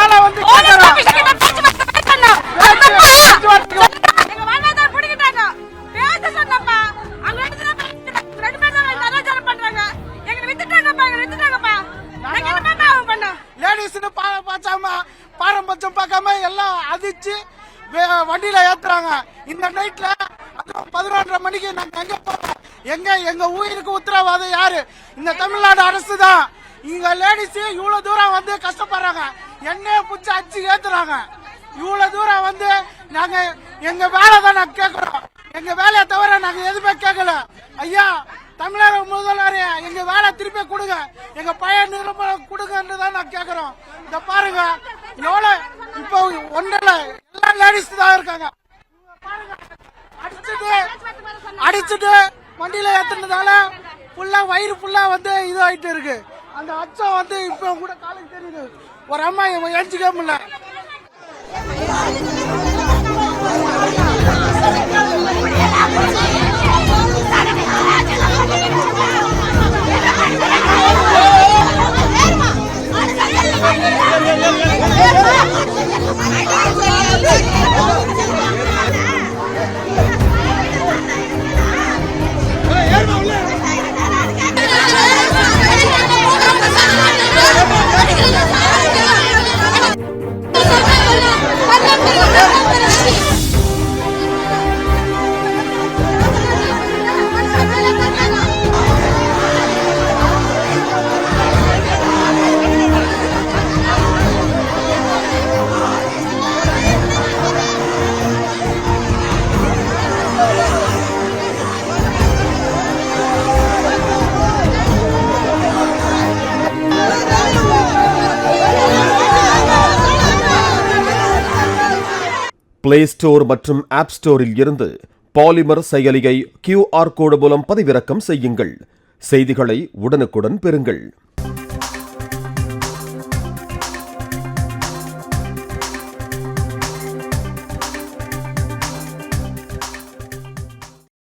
வேலை வந்து பாரம்பரியம் பார்க்காம எல்லாம் அதிர்ச்சி வண்டியில ஏத்துறாங்க. இந்த நைட்ல 11:30 மணிக்கு நாங்க எங்க போறோம்? எங்க உயிருக்கு உத்தரவாதம் யாரு? இந்த தமிழ்நாடு அரசு தான். இங்க லேடிஸ் இவ்வளவு தூரம் வந்து கஷ்டப்படுறாங்க, எண்ணெய் புடிச்சு அச்சு ஏத்துறாங்க. இவ்வளவு தூரம் வந்து நாங்க எங்க வேலை தான் நாங்க கேட்கிறோம். எங்க வேலையை தவிர நாங்க எதுவுமே கேட்கல. ஐயா தமிழக முதல்வர் எங்க வேலை திருப்பி கொடுங்க, எங்க பழைய நிரந்தரம் கொடுங்கன்றதான் நான் கேட்கிறோம். இத பாருங்க எவ்வளவு இப்போ ஒன்றல எல்லா லேடிஸ் தான் இருக்காங்க. அடிச்சுட்டு வண்டியில ஏத்துனதால ஃபுல்லா வயிறு ஃபுல்லா வந்து இது ஆயிட்டு இருக்கு. அந்த அச்சம் வந்து இப்ப கூட காலைக்கு தெரியுது. ஒரு அம்மா எஞ்சிக்க முடியல. பிளே ஸ்டோர் மற்றும் ஆப் ஸ்டோரில் இருந்து பாலிமர் செயலியை QR கோடு மூலம் பதிவிறக்கம் செய்யுங்கள். செய்திகளை உடனுக்குடன் பெறுங்கள்.